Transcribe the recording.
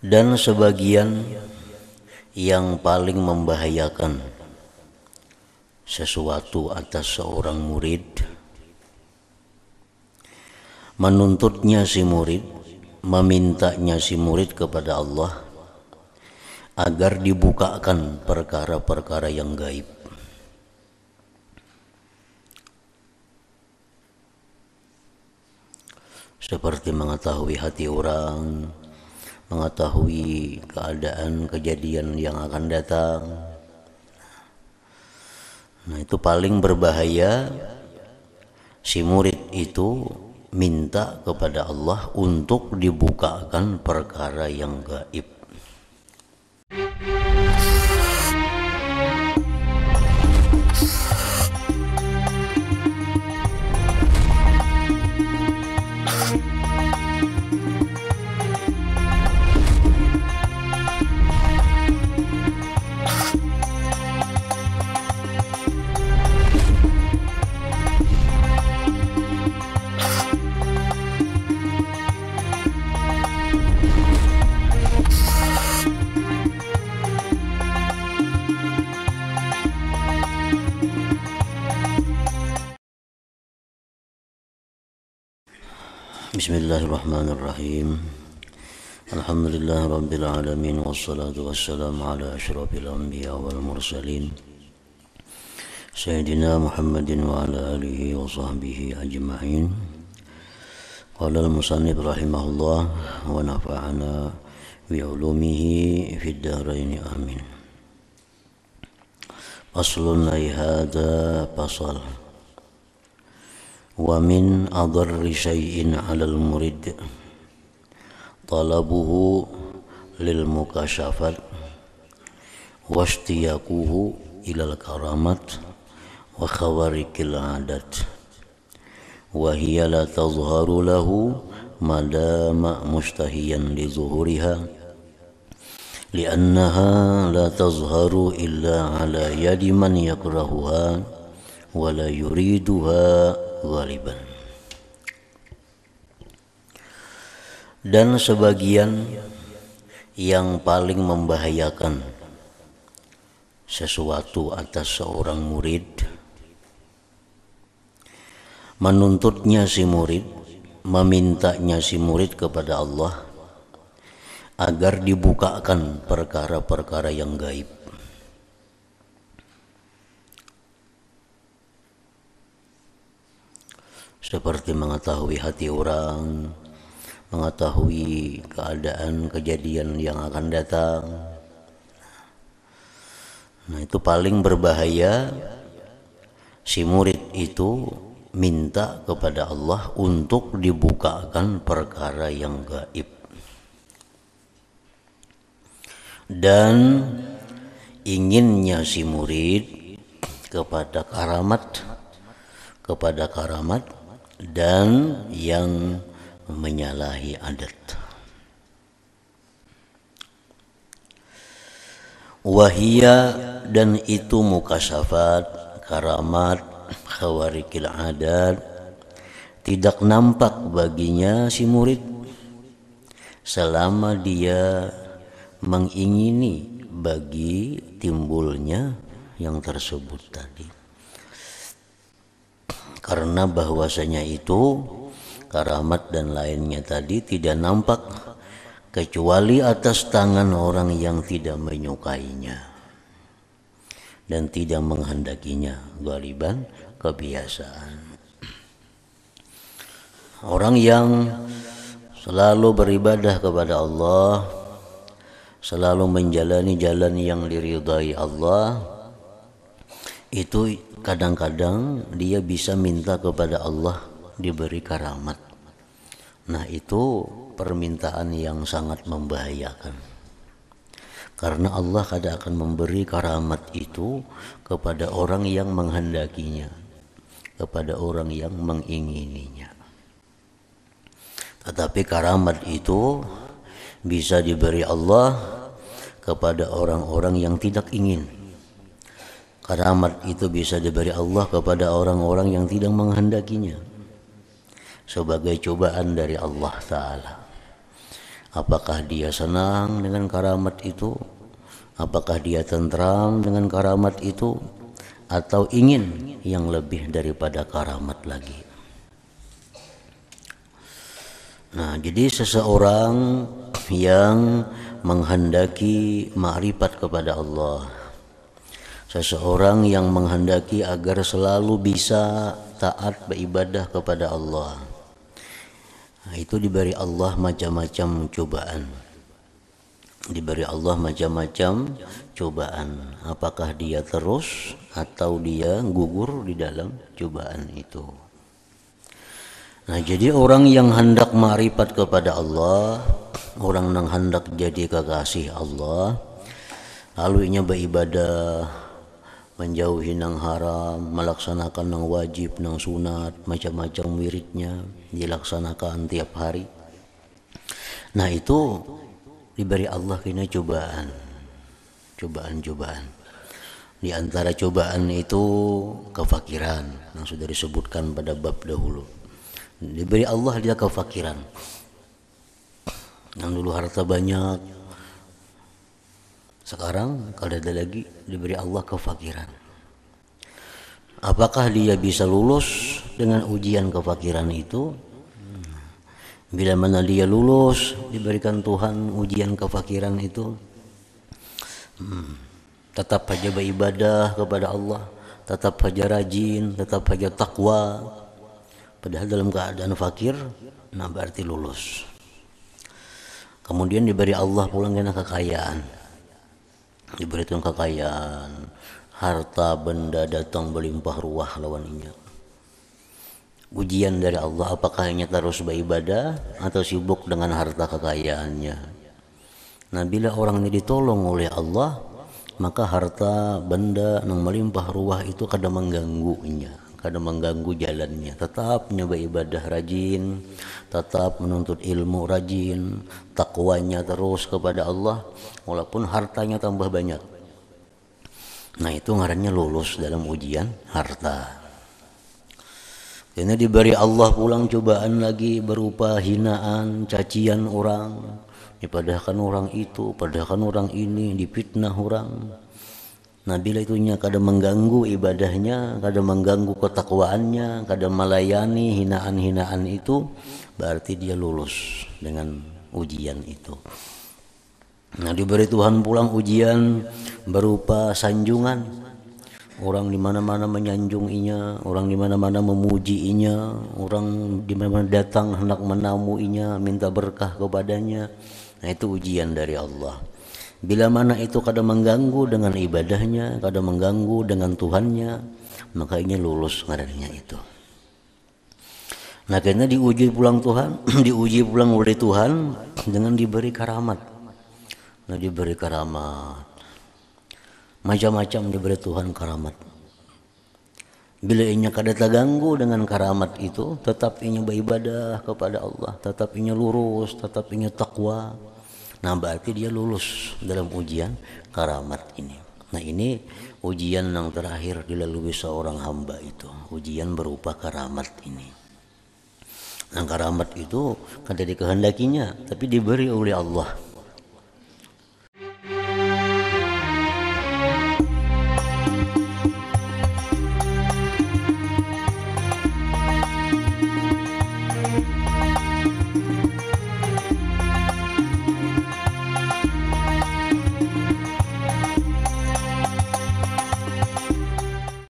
Dan sebagian yang paling membahayakan sesuatu atas seorang murid, menuntutnya si murid, memintanya si murid kepada Allah agar dibukakan perkara-perkara yang gaib. Seperti mengetahui hati orang, mengetahui keadaan kejadian yang akan datang. Nah, itu paling berbahaya. Si murid itu minta kepada Allah untuk dibukakan perkara yang gaib. Bismillahirrahmanirrahim. Alhamdulillah rabbil alamin, wassalatu wassalamu ala asyrafil anbiya wal mursalin Sayyidina Muhammadin wa ala alihi wa sahbihi ajma'in. Qala al-musannif rahimahullah wa nafa'ana bi ulumihi fid dharain amin. Faslun ay hadza fasal. Wa min adarri syai'in 'alal murid talabuhu lil mukashafat wastiyaquhu ilal karamat wa khawarikil adat wa hiya la tazharu lahu madama mustahiyan li zuhuriha li'annaha la tazharu illa ala yadi man yakrahuha wa la yuriduha ghaliban. Dan sebagian yang paling membahayakan sesuatu atas seorang murid, menuntutnya si murid, memintanya si murid kepada Allah agar dibukakan perkara-perkara yang gaib. Seperti mengetahui hati orang, mengetahui keadaan kejadian yang akan datang. Nah, itu paling berbahaya. Si murid itu minta kepada Allah untuk dibukakan perkara yang gaib. Dan inginnya si murid kepada karamat dan yang menyalahi adat. Wahia, dan itu mukasyafat, karamat, khawarikil adat tidak nampak baginya si murid selama dia mengingini bagi timbulnya yang tersebut tadi. Karena bahwasanya itu karamat dan lainnya tadi tidak nampak kecuali atas tangan orang yang tidak menyukainya dan tidak menghendakinya, ghaliban, kebiasaan. Orang yang selalu beribadah kepada Allah, selalu menjalani jalan yang diridhai Allah, itu kadang-kadang dia bisa minta kepada Allah diberi karamat. Nah, itu permintaan yang sangat membahayakan. Karena Allah kadang akan memberi karamat itu kepada orang yang menghendakinya, kepada orang yang mengingininya. Tetapi karamat itu bisa diberi Allah kepada orang-orang yang tidak ingin. Karamat itu bisa diberi Allah kepada orang-orang yang tidak menghendakinya, sebagai cobaan dari Allah Ta'ala. Apakah dia senang dengan karamat itu? Apakah dia tentram dengan karamat itu? Atau ingin yang lebih daripada karamat lagi? Nah, jadi seseorang yang menghendaki ma'rifat kepada Allah, seseorang yang menghendaki agar selalu bisa taat beribadah kepada Allah, nah, itu diberi Allah macam-macam cobaan. Diberi Allah macam-macam cobaan. Apakah dia terus atau dia gugur di dalam cobaan itu? Nah, jadi orang yang hendak ma'rifat kepada Allah, orang yang hendak jadi kekasih Allah, lalu inya beribadah, menjauhi nang haram, melaksanakan nang wajib, nang sunat, macam-macam wiridnya dilaksanakan tiap hari. Nah, itu diberi Allah kena cobaan. Cobaan-cobaan. Di antara cobaan itu kefakiran yang sudah disebutkan pada bab dahulu. Diberi Allah dia kefakiran. Yang dulu harta banyak, sekarang kalau ada lagi diberi Allah kefakiran. Apakah dia bisa lulus dengan ujian kefakiran itu? Bila mana dia lulus, diberikan Tuhan ujian kefakiran itu, tetap saja beribadah kepada Allah, tetap saja rajin, tetap saja takwa, padahal dalam keadaan fakir, nah berarti lulus. Kemudian diberi Allah pulang kena kekayaan, diberikan kekayaan, harta benda datang berlimpah ruah lawannya. Ujian dari Allah, apakah hanya terus beribadah atau sibuk dengan harta kekayaannya. Nah, bila orang ini ditolong oleh Allah, maka harta benda yang melimpah ruah itu kadang mengganggunya, kadang mengganggu jalannya. Tetap nyoba ibadah rajin, tetap menuntut ilmu rajin, takwanya terus kepada Allah, walaupun hartanya tambah banyak. Nah, itu ngarannya lulus dalam ujian harta. Karena diberi Allah pulang cobaan lagi berupa hinaan, cacian orang, dipadahkan orang itu, padahkan orang ini, difitnah orang. Nah, bila itunya kadang mengganggu ibadahnya, kadang mengganggu ketakwaannya, kadang melayani hinaan-hinaan itu, berarti dia lulus dengan ujian itu. Nah, diberi Tuhan pulang ujian berupa sanjungan. Orang di mana-mana menyanjunginya, orang di mana-mana memujiinya, orang di mana-mana datang hendak menamuinya, minta berkah kepadanya. Nah, itu ujian dari Allah. Bila mana itu kadang mengganggu dengan ibadahnya, kadang mengganggu dengan Tuhannya, maka ini lulus ngarannya itu. Nah, karena diuji pulang Tuhan, diuji pulang oleh Tuhan dengan diberi karamat. Nah, diberi karamat. Macam-macam diberi Tuhan karamat. Bila inya kada terganggu dengan karamat itu, tetap inya beribadah kepada Allah, tetap inya lurus, tetap inya takwa. Nah, berarti dia lulus dalam ujian karamat ini. Nah, ini ujian yang terakhir dilalui seorang hamba itu, ujian berupa karamat ini. Nah, karamat itu kada dikehendakinya, tapi diberi oleh Allah.